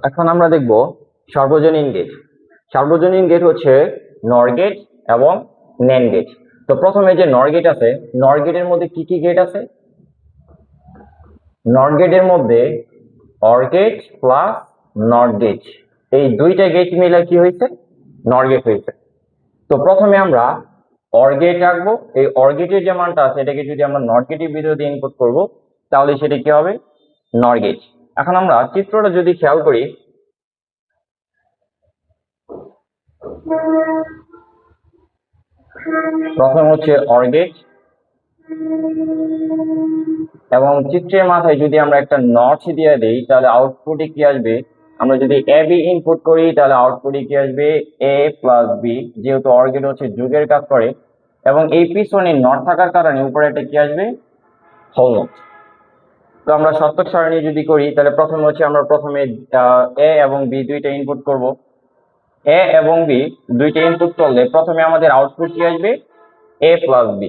এখন আমরা দেখব সর্বজনীন গেট। সর্বজনীন গেট হচ্ছে নর গেট এবং ন্যান্ড গেট। তো প্রথমে যে নর গেট আছে, নর গেটের মধ্যে কি কি গেট আছে? নর গেটের মধ্যে or gate plus not gate, এই দুইটা গেট মিলে কি হয়েছে? নর গেট হয়েছে। তো প্রথমে আমরা অর গেট রাখবো। এই অর গেটের যে মানটা আছে এটাকে যদি আমরা নট গেটের ভিতরে দিয়ে ইনপুট করব তাহলে সেটা কি হবে? নর গেট। এখন আমরা চিত্রটা যদি খেয়াল করি, প্রথম হচ্ছে অর গেট এবং চিত্রের মাথায় যদি আমরা একটা নট দিয়ে দেই তাহলে আউটপুটে কি আসবে? আমরা যদি এ বি ইনপুট করি তাহলে আউটপুটে কি আসবে? এ প্লাস বি, যেহেতু অর গেট হচ্ছে যোগের কাজ করে এবং এই পিছনে নট থাকার কারণে উপরে একটা কি আসবে? Whole not. তো আমরা সত্যক সারণী যদি করি তাহলে প্রথমে হচ্ছে আমরা প্রথমে এ এবং বি দুইটা ইনপুট করব। এ এবং বি দুইটা ইনপুট করলে প্রথমে আমাদের আউটপুট কি আসবে? এ প্লাস বি।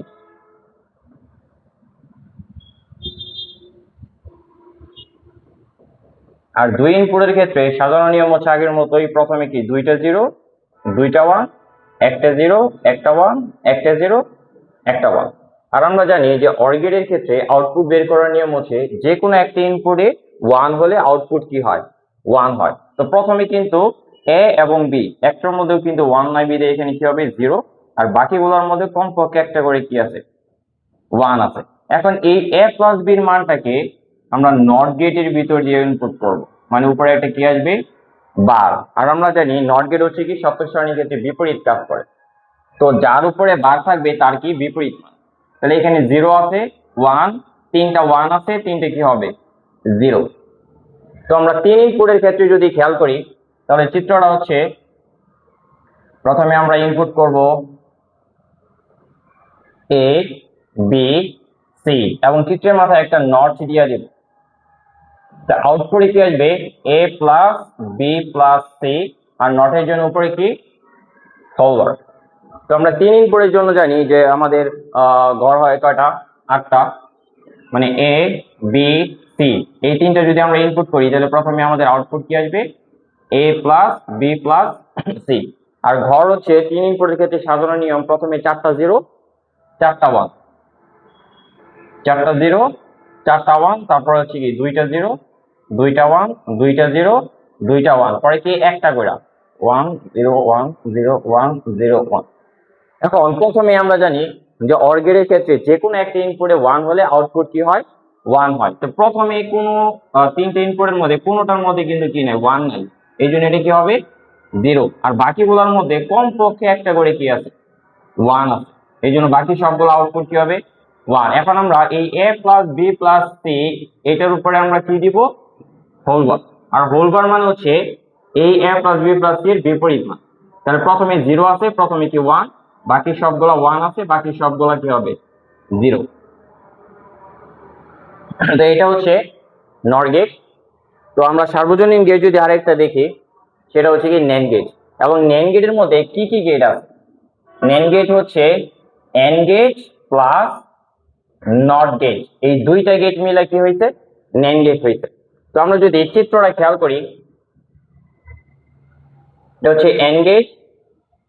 আর দুই ইনপুটের ক্ষেত্রে সাধারণ নিয়ম হচ্ছে আগের মতোই, প্রথমে কি দুইটা জিরো দুইটা ওয়ান, একটা জিরো একটা ওয়ান, একটা জিরো একটা ওয়ান। আর আমরা জানি যে অর গেটের ক্ষেত্রে আউটপুট বের করার নিয়ম হচ্ছে যে কোনো একটা ইনপুটে ওয়ান হলে আউটপুট কি হয়? ওয়ান হয়। তো প্রথমে কিন্তু এ এবং বি একটার মধ্যেও কিন্তু ওয়ান নাই, বিদে এখানে কি হবে? জিরো। আর বাকিগুলোর মধ্যে কমপক্ষে একটা করে কি আছে? ওয়ান আছে। এখন এই এ প্লাস বির মানটাকে আমরা নট গেটের ভিতর দিয়ে ইনপুট করব, মানে উপরে একটা কি আসবে? বার। আর আমরা জানি নট গেট হচ্ছে কি সপ্তক সারণীর ক্ষেত্রে বিপরীত কাজ করে। তো যার উপরে বার থাকবে তার কি বিপরীত মান। তাহলে এখানে জিরো আছে, ওয়ান, তিনটা ওয়ান আছে, তিনটে কি হবে? জিরো। তো আমরা তিন ইনপুটের ক্ষেত্রে যদি খেয়াল করি তাহলে চিত্রটা হচ্ছে, প্রথমে আমরা ইনপুট করব এ বি সি এবং চিত্রের মাথায় একটা নট দিয়ে দেব। আউটপুটে কি আসবে? এ প্লাস বি প্লাস সি। আর নটের জন্য উপরে কি? হোল। তো আমরা তিন ইনপুটের জন্য জানি যে আমাদের গড় হয় কয়টা? আটটা। মানে এ বি সি এই তিনটা যদি আমরা ইনপুট করি তাহলে প্রথমে আমাদের আউটপুট কি আসবে? এ প্লাস বি প্লাস সি। আর ঘর হচ্ছে তিন ইনপুটের ক্ষেত্রে সাধারণ নিয়ম, প্রথমে চারটা জিরো চারটা ওয়ান, চারটা জিরো চারটা ওয়ান, তারপর হচ্ছে কি দুইটা জিরো দুইটা ওয়ান, দুইটা জিরো দুইটা ওয়ান, পরে কি একটা করে one zero one zero one zero one. এখন প্রথমে আমরা জানি যে অর গেটের ক্ষেত্রে যে কোনো একটা ইনপুটে ওয়ান হলে আউটপুট কি হয়? ওয়ান হয়। তো প্রথমে কোনো তিনটে ইনপুটের মধ্যে কোনোটার মধ্যে কিন্তু কি নেই? ওয়ান নাই, এই জন্য এটা কি হবে? জিরো। আর বাকিগুলোর মধ্যে কমপক্ষে একটা করে কি আছে? ওয়ান আছে, এই জন্য বাকি সবগুলো আউটপুট কি হবে? ওয়ান। এখন আমরা এই এ প্লাস বি প্লাস সি এটার উপরে আমরা কি দিব? Whole bar. আর হোল বার মানে হচ্ছে এই এ প্লাস বি প্লাস সি এর বিপরীত মান। তাহলে প্রথমে জিরো আছে, প্রথমে কি ওয়ান, বাকি সবগুলো ওয়ান আছে, বাকি সবগুলো কি হবে? জিরো। তো এটা হচ্ছে নর গেট। তো আমরা সার্বজনীন গেট যদি আরেকটা দেখি সেটা হচ্ছে কি ন্যান্ড গেট। এবং ন্যান্ড গেটের মধ্যে কি কি গেট আছে? ন্যান্ড গেট হচ্ছে and gate plus not gate, এই দুইটা গেট মিলে কি হয়েছে? ন্যান্ড গেট হয়েছে। তো আমরা যদি চিত্রটা খেয়াল করি, এটা হচ্ছে এন্ড গেট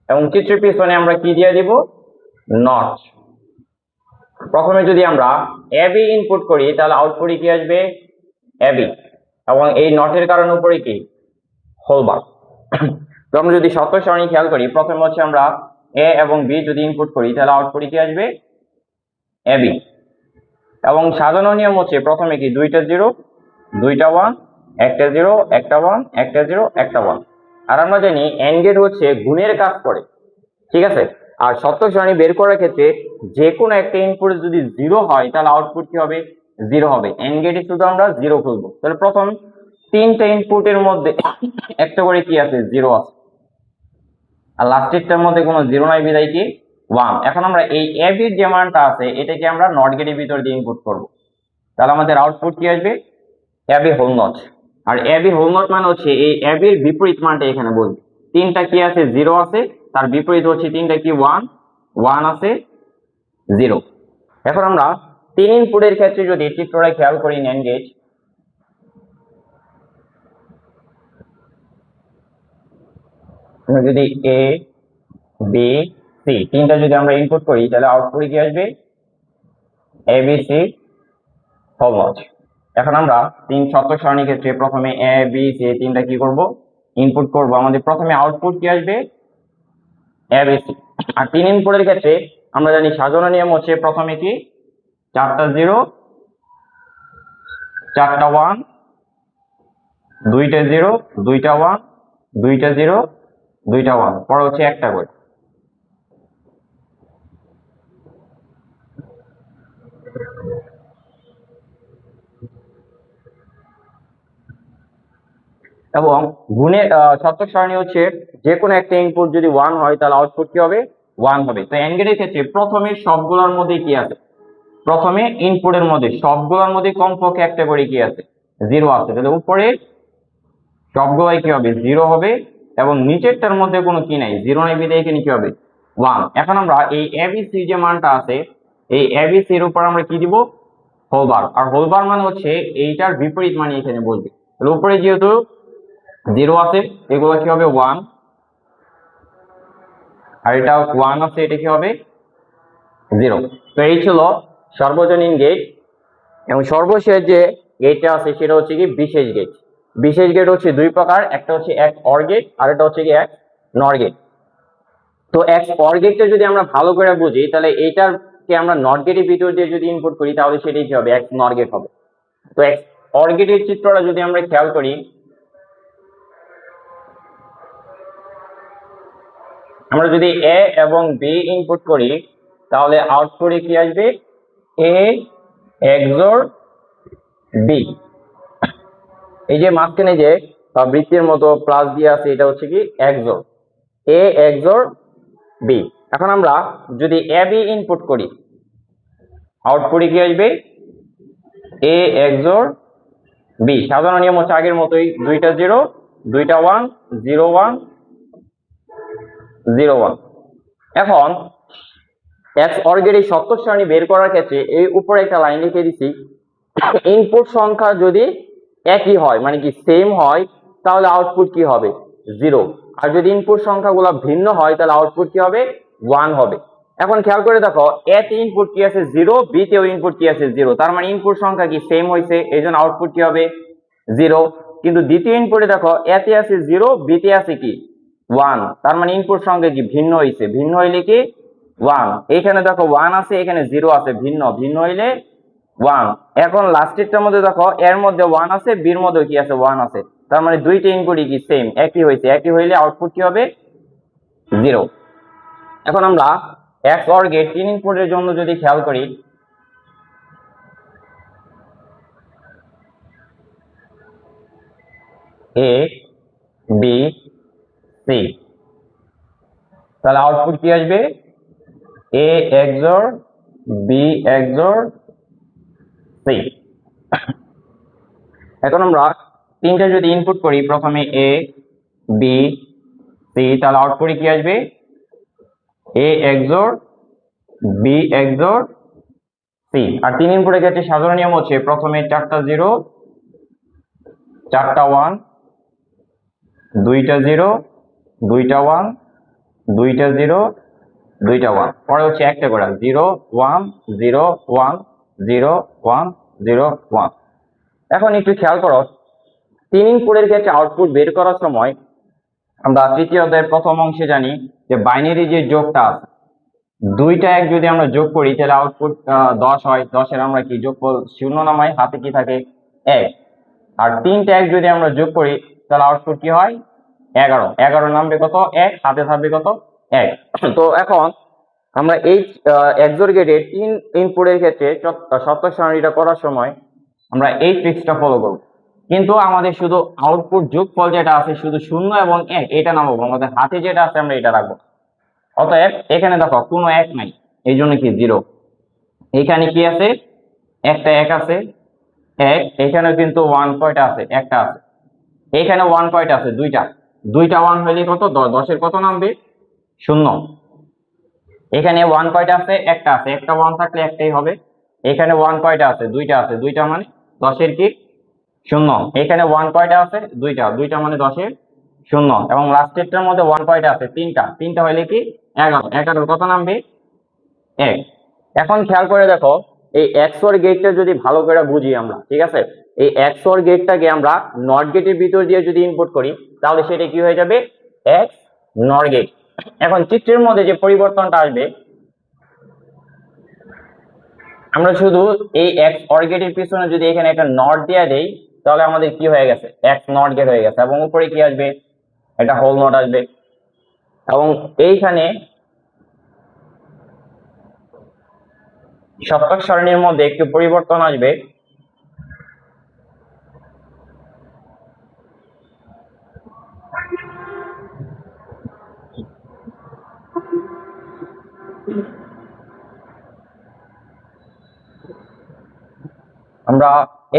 এবং চিত্রের পিছনে আমরা কি দিয়ে দিব? নট। প্রথমে যদি আমরা এবি ইনপুট করি তাহলে আউটপুটে কি আসবে? এবি। এবং এই নটের কারণে উপরে কি? Whole bar. তো আমরা যদি সত্য সারণী খেয়াল করি, প্রথমে হচ্ছে আমরা এ এবং বি যদি ইনপুট করি তাহলে আউটপুটে কি আসবে? এবি। এবং সাজানো নিয়ম হচ্ছে প্রথমে কি দুইটা জিরো দুইটা ওয়ান, একটা জিরো একটা ওয়ান, একটা জিরো একটা ওয়ান। আর আমরা জানি এন্ড গেট হচ্ছে গুণের কাজ করে, ঠিক আছে। আর সত্যক সারণী বের করার ক্ষেত্রে যে কোনো একটা ইনপুট যদি জিরো হয় তাহলে আউটপুট কি হবে? জিরো হবে। এন্ড গেটে শুধু আমরা জিরো খুলবো। তাহলে প্রথম তিনটা ইনপুটের মধ্যে একটা করে কি আছে? জিরো আছে। আর লাস্টেরটার মধ্যে কোনো জিরো নাই, বিদায় কি? ওয়ান। এখন আমরা এই এ বির যে মানটা আছে এটাকে আমরা নট গেটের ভিতর দিয়ে ইনপুট করব, তাহলে আমাদের আউটপুট কি আসবে? A B whole not. আর এ বি হোল নট মানে হচ্ছে এই এ বির বিপরীত মানটা এখানে বলবে। তিনটা কি আছে? জিরো আছে, তার বিপরীত হচ্ছে তিনটা কি? ওয়ান, ওয়ান আছে, জিরো। এখন আমরা তিন ইনপুটের ক্ষেত্রে যদি চিত্রটা খেয়াল করি ন্যান্ড গেট, আমরা যদি এ বি সি তিনটা যদি আমরা ইনপুট করি তাহলে আউটপুটে কি আসবে A B C whole not. এখন আমরা তিন শতক সারণীর ক্ষেত্রে প্রথমে এ বি সি তিনটা কি করব ইনপুট করব। আমাদের প্রথমে আউটপুট কি আসবে এ বি সি। আর তিন ইনপুটের ক্ষেত্রে আমরা জানি সাজানো নিয়ম হচ্ছে প্রথমে কি চারটা জিরো চারটা ওয়ান দুইটা জিরো দুইটা ওয়ান দুইটা জিরো দুইটা ওয়ান পরে হচ্ছে একটা করে। এবং গুণের শতক সারণী হচ্ছে যে কোনো একটা ইনপুট যদি ওয়ান হয় তাহলে আউটপুট কি হবে ওয়ান হবে। তো এন্ড গেটের ক্ষেত্রে প্রথমে সবগুলোর মধ্যে কি আছে প্রথমে ইনপুটের মধ্যে সবগুলোর মধ্যে কমপক্ষে একটা করে কি আছে জিরো আছে, তাহলে উপরে সবগুলাই কি হবে জিরো হবে এবং নিচেরটার মধ্যে কোনো কি নাই জিরো নাই বিধায় এখানে কি হবে ওয়ান। এখন আমরা এই এবিসি যে মানটা আছে এই এবিসির উপর আমরা কি দিব হোলবার। আর হোলবার মানে হচ্ছে এইটার বিপরীত মানে এখানে বলবে। তাহলে উপরে যেহেতু জিরো আছে এগুলো কি হবে ওয়ান আর এটা ওয়ান আছে এটা কি হবে জিরো। তো এই ছিল সর্বজনীন গেট। এবং সর্বশেষ যে গেটটা আছে সেটা হচ্ছে কি বিশেষ গেট। বিশেষ গেট হচ্ছে দুই প্রকার, একটা হচ্ছে এক অর গেট আর একটা হচ্ছে কি এক নর গেট। তো এক অর গেটটা যদি আমরা ভালো করে বুঝি তাহলে এইটাকে আমরা নট গেটের ভিতর দিয়ে যদি ইনপুট করি তাহলে সেটাই কি হবে এক নর গেট হবে। তো এক অর গেটের চিত্রটা যদি আমরা খেয়াল করি আমরা যদি এ এবং বি ইনপুট করি তাহলে আউটপুটে কি আসবে এ এক্সর বি। এই যে মাঝখানে যে বৃত্তের মতো প্লাস দিয়ে আছে এটা হচ্ছে কি এক্সর এ এক্সর বি। এখন আমরা যদি এ বি ইনপুট করি আউটপুটে কি আসবে এ এক্সর বি। সাধারণ নিয়ম হচ্ছে আগের মতোই দুইটা জিরো দুইটা one zero one zero one. এখন এক্স অর গেটের শতক সারণী বের করার ক্ষেত্রে এই উপরে একটা লাইন লিখে দিছি ইনপুট সংখ্যা যদি একই হয় মানে কি সেম হয় তাহলে আউটপুট কি হবে জিরো। আর যদি ইনপুট সংখ্যাগুলো ভিন্ন হয় তাহলে আউটপুট কি হবে ওয়ান হবে। এখন খেয়াল করে দেখো এ তে ইনপুট কি আছে জিরো বি তেও ইনপুট কি আছে জিরো, তার মানে ইনপুট সংখ্যা কি সেম হয়েছে এই জন্য আউটপুট কি হবে জিরো। কিন্তু দ্বিতীয় ইনপুটে দেখো এ তে আছে জিরো বি তে আছে কি ওয়ান, তার মানে ইনপুট সংখ্যা কি ভিন্ন হয়েছে, ভিন্ন হইলে কি ওয়ান। এখানে দেখো ওয়ান আছে এখানে জিরো আছে ভিন্ন, ভিন্ন হইলে ওয়ান। এখন লাস্টেরটার মধ্যে দেখো এর মধ্যে ওয়ান আছে বির মধ্যে কি আছে ওয়ান আছে, তার মানে দুইটা ইনপুটই কি সেম একই হয়েছে, একই হইলে আউটপুট কি হবে জিরো। এখন আমরা এক্স অর গেট তিন ইনপুটের জন্য যদি খেয়াল করি এ বি সি তাহলে আউটপুট কি আসবে এ এক্সর বি এক্সর সি। এখন আমরা তিনটা যদি ইনপুট করি প্রথমে এ বি সি তাহলে আউটপুটে কি আসবে এ এক্সর বি এক্সর সি। আর তিন ইনপুটের ক্ষেত্রে সাধারণ নিয়ম হচ্ছে প্রথমে চারটা জিরো চারটা ওয়ান দুইটা জিরো দুইটা ওয়ান দুইটা জিরো দুইটা ওয়ান পরে হচ্ছে একটা করে zero one zero one zero one zero one. এখন একটু খেয়াল করো তিন ইনপুটের ক্ষেত্রে আউটপুট বের করার সময় আমরা তৃতীয় অধ্যায়ের প্রথম অংশে জানি যে বাইনারি যে যোগটা আছে দুইটা এক যদি আমরা যোগ করি তাহলে আউটপুট 10 হয়, 10-এর আমরা কি যোগফল শূন্য নামাই হাতে কি থাকে এক। আর তিনটা এক যদি আমরা যোগ করি তাহলে আউটপুট কি হয় 11, 11 নামবে কত এক হাতে থাকবে কত এক। তো এখন আমরা এই এক্সর গেটের তিন ইনপুটের ক্ষেত্রে শতক সারণীটা করার সময় আমরা এই ট্রিক্সটা ফলো করব, কিন্তু আমাদের শুধু আউটপুট যোগফল যেটা আছে শুধু শূন্য এবং এক এটা নামাবো, আমাদের হাতে যেটা আছে আমরা এটা রাখবো। অতএব এখানে দেখো কোনো এক নাই এই জন্য কি জিরো, এখানে কি আছে একটা এক আছে এক, এখানে কিন্তু ওয়ান কয়টা আছে একটা আছে, এখানে ওয়ান কয়টা আছে দুইটা, দুইটা ওয়ান হইলে কত 10-এর কত নামবে শূন্য। এখানে ওয়ান কয়টা আছে একটা আছে, একটা ওয়ান থাকলে একটাই হবে। এখানে ওয়ান কয়টা আছে দুইটা আছে, দুইটা মানে 10-এর কি শূন্য। এখানে ওয়ান কয়টা আছে দুইটা, দুইটা মানে 10-এর শূন্য, এবং লাস্টেরটার মধ্যে 1 কয়টা আছে? তিনটা হইলে কি 11, 11 কত নামবে? 1। এখন খেয়াল করে দেখো, এই XOR গেটটা যদি ভালো করে বুঝি আমরা, ঠিক আছে, এই XOR গেটটাকে আমরা নট গেটের ভিতর দিয়ে যদি ইনপুট করি তাহলে সেটা কি হয়ে যাবে? X নর গেট। এখন চিত্রের মধ্যে যে পরিবর্তনটা আসবে, আমরা শুধু এই XOR গেটের পিছনে যদি এখানে একটা নট দিয়ে দেই তাহলে আমাদের কি হয়ে গেছে? X নট গেট হয়ে গেছে, এবং উপরে কি আসবে? একটা হোল নট আসবে, এবং এইখানে সপ্তক সারণীর মধ্যে একটু পরিবর্তন আসবে। আমরা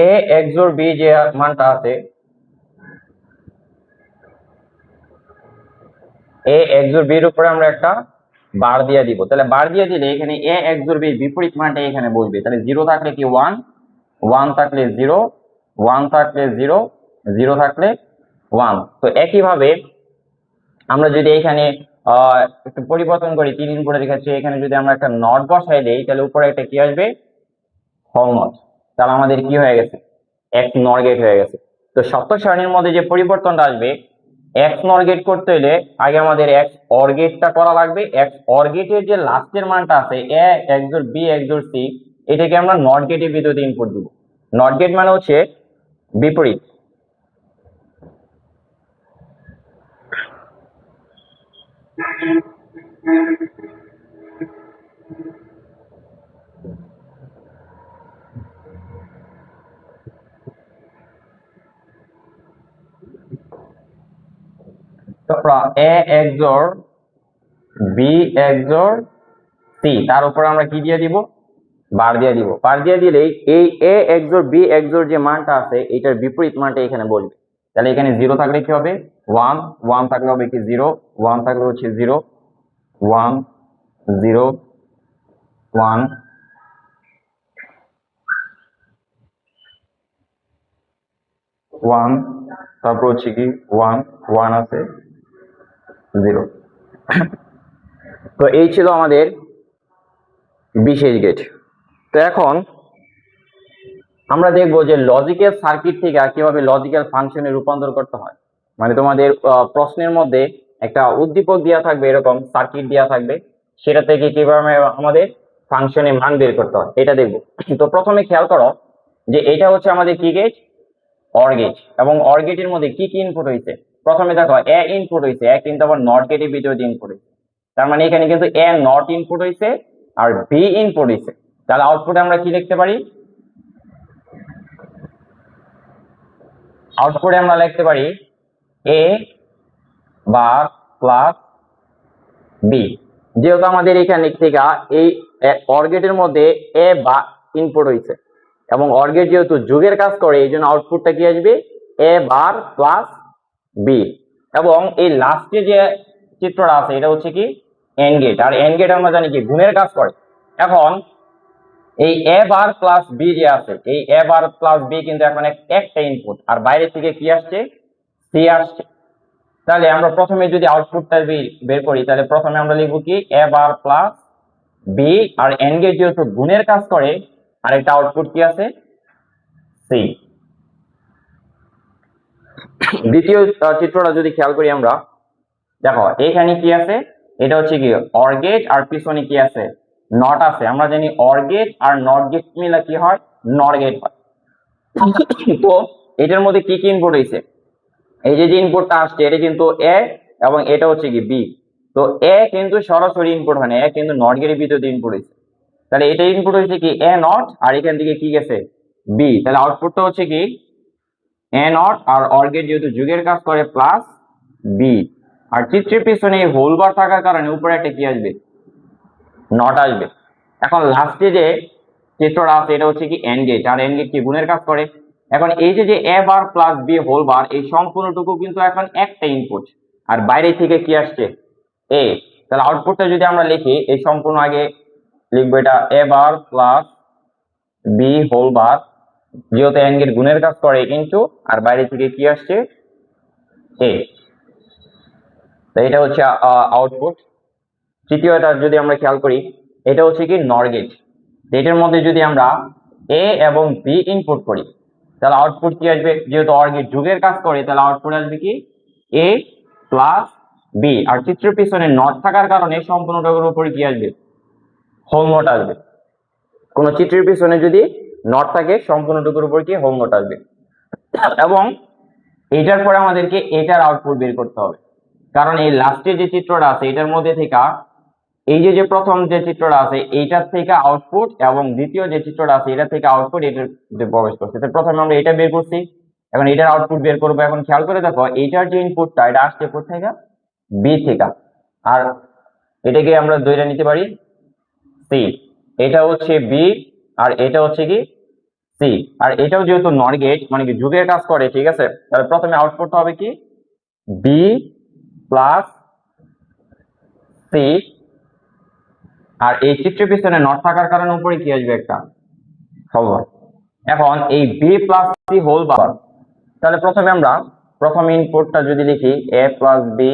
a XOR b যে মানটা আছে, a XOR b এর উপরে আমরা একটা বার দিয়ে দিব। তাহলে বার দিয়ে দিলে এখানে a XOR b এর বিপরীত মানটা এখানে বসবে। তাহলে 0 থাকলে কি 1, 1 থাকলে 0, 1 থাকলে 0, 0 থাকলে 1। তো একইভাবে আমরা যদি এখানে একটু পরিবর্তন করি, 3 ইনপুটে দেখাচ্ছি, এখানে যদি আমরা একটা নট বসাই দেই তাহলে উপরে একটা কি আসবে? Whole not. তাহলে আমাদের কি হয়ে গেছে? X নর গেট হয়ে গেছে। তো সপ্তক সারণীর মধ্যে যে পরিবর্তনটা আসবে, X নর গেট করতে হলে আগে আমাদের X অর গেটটা করা লাগবে। X অর গেটের যে লাস্টের মানটা আছে a XOR b XOR c, এটাকে আমরা নট গেটের ভিতরে ইনপুট দিব। নট গেট মানে হচ্ছে বিপরীত। তারপর a XOR b XOR c, তার উপর আমরা কি দিয়ে দিব? বার দিয়ে দিব। বার দিয়ে দিলেই এই a XOR b XOR যে মানটা আছে এটার বিপরীত মানটা এখানে বলবে। তাহলে এখানে 0 থাকলে কি হবে? 1, 1 থাকলে হবে কি 0, 1 থাকলে হচ্ছে 0, 1, 0, 1, 1, তারপর হচ্ছে কি 1, 1 আছে 0। তো এই ছিল আমাদের বিশেষ গেট। তো এখন আমরা দেখবো যে লজিক্যাল সার্কিট থেকে কিভাবে লজিক্যাল ফাংশনে রূপান্তর করতে হয়। মানে তোমাদের প্রশ্নের মধ্যে একটা উদ্দীপক দেওয়া থাকবে, এরকম সার্কিট দেওয়া থাকবে, সেটা থেকে কিভাবে আমাদের ফাংশনে মান বের করতে হয় এটা দেখবো। তো প্রথমে খেয়াল করো যে এটা হচ্ছে আমাদের কি গেট? Or gate. এবং অর গেটের মধ্যে কি কি ইনপুট হয়েছে? প্রথমে দেখো এ ইনপুট হয়েছে, এ কিন্তু আবার নট গেটের ভিতরে ইনপুট হয়েছে। তার মানে এখানে কিন্তু এ নট ইনপুট হয়েছে আর বি ইনপুট হয়েছে। তাহলে আউটপুটে আমরা কি লিখতে পারি? আউটপুটে আমরা লিখতে পারি a বার প্লাস বি। যেহেতু আমাদের এখানে থেকে এই অর গেটের মধ্যে এ বা ইনপুট হয়েছে এবং অর গেট যেহেতু যোগের কাজ করে এই জন্য আউটপুটটা কি আসবে? A bar plus B. এবং এই লাস্টে যে চিত্রটা আছে এটা হচ্ছে কি এন্ড গেট, আর এন্ড গেট আমরা জানি কি গুণের কাজ করে। এখন এই এ বার প্লাস বি যে আছে, এই এ বার প্লাস বি কিন্তু এখন একটা ইনপুট, আর বাইরে থেকে কি আসছে? সি আসছে। তাহলে আমরা প্রথমে যদি আউটপুটটা বের করি তাহলে প্রথমে আমরা লিখবো কি এ বার প্লাস বি, আর এন্ড গেট যেহেতু গুণের কাজ করে আর একটা আউটপুট কি আছে? সি। দ্বিতীয় চিত্রটা যদি খেয়াল করি আমরা, দেখো এখানে কি আছে? এটা হচ্ছে কি অর গেট, আর পিছনে কি আছে? নট আছে। আমরা জানি অর গেট আর নট গেট মিলে কি হয়? নর গেট হয়। তো এটার মধ্যে কি কি ইনপুট হয়েছে? এই যে ইনপুটটা আসছে এটা কিন্তু এ, এবং এটা হচ্ছে কি বি। তো এ কিন্তু সরাসরি ইনপুট হয় না, এ কিন্তু নট গেটের ভিতরে ইনপুট হয়েছে। তাহলে এটা ইনপুট হয়েছে কি এ নট, আর এখান থেকে কি গেছে? বি। তাহলে আউটপুটটা হচ্ছে কি এ নট, আর অর গেট যেহেতু যুগের কাজ করে প্লাস বি। আর চিত্রের পিছনে হোল বার থাকার কারণে উপরে একটা কি আসবে? নট আসবে। এখন লাস্টে যে চিত্রটা আছে এটা হচ্ছে কি এন্ড গেট, আর এন্ড গেট কি গুণের কাজ করে। এখন এই যে A bar plus B whole bar, এই সম্পূর্ণটুকু কিন্তু এখন একটা ইনপুট, আর বাইরে থেকে কি আসছে? এ। তাহলে আউটপুটটা যদি আমরা লিখি, এই সম্পূর্ণ আগে লিখবো এটা এ বার প্লাস বি হোল বার, যেহেতু এন্ড গেট গুণের কাজ করে ইনটু, আর বাইরে থেকে কি আসছে? এ। তো এটা হচ্ছে আউটপুট। তৃতীয়টা যদি আমরা খেয়াল করি, এটা হচ্ছে কি নর গেট। এটার মধ্যে যদি আমরা এ এবং বি ইনপুট করি তাহলে আউটপুট কি আসবে, যেহেতু অর গেট যুগের কাজ করে তাহলে আউটপুট আসবে কি এ প্লাস বি। আর চিত্রের পিছনে নট থাকার কারণে সম্পূর্ণটার উপরে কি আসবে, হোল নোট আসবে। কোন চিত্রের পিছনে যদি নট থাকে সম্পূর্ণটুকুর উপর কি হোল নোট আসবে। এবং এটার পরে আমাদেরকে এটার আউটপুট বের করতে হবে, কারণ এই লাস্টের যে চিত্রটা আছে এটার মধ্যে থেকে এই যে প্রথম যে চিত্রটা আছে এইটার থেকে আউটপুট এবং দ্বিতীয় যে চিত্রটা আছে এটা থেকে আউটপুট এটার প্রবেশ করছে। তো প্রথমে আমরা এটা বের করছি, এখন এটার আউটপুট বের করবো। এখন খেয়াল করে দেখো এইটার যে ইনপুটটা এটা আসছে কোথেকে, বি থেকে। আর এটাকে আমরা দুইটা নিতে পারি সি, এটা হচ্ছে বি আর এটা হচ্ছে কি সি। আর এটাও যেহেতু নর গেট মানে কি যুগের কাজ করে, ঠিক আছে, তাহলে প্রথমে আউটপুট হবে কি বি প্লাস সি। আর এই চিত্রের পিছনে নট থাকার কারণে উপরে কি আসবে, একটা হোল বার। এখন এই B plus C whole bar, তাহলে প্রথমে আমরা প্রথম ইনপুটটা যদি লিখি A plus B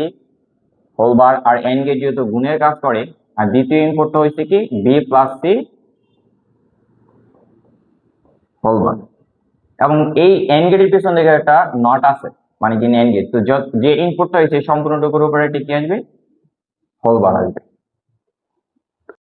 whole bar, আর এন্ড গেট যেহেতু গুণের কাজ করে, আর দ্বিতীয় ইনপুটটা হচ্ছে কি B plus C whole bar. এবং এই এন্ড গেটের পিছনে দিকে একটা নট আছে মানে কি এন্ড গেট। তো যে ইনপুটটা হয়েছে সম্পূর্ণটুকুর উপরে কি আসবে, হোল বার আসবে।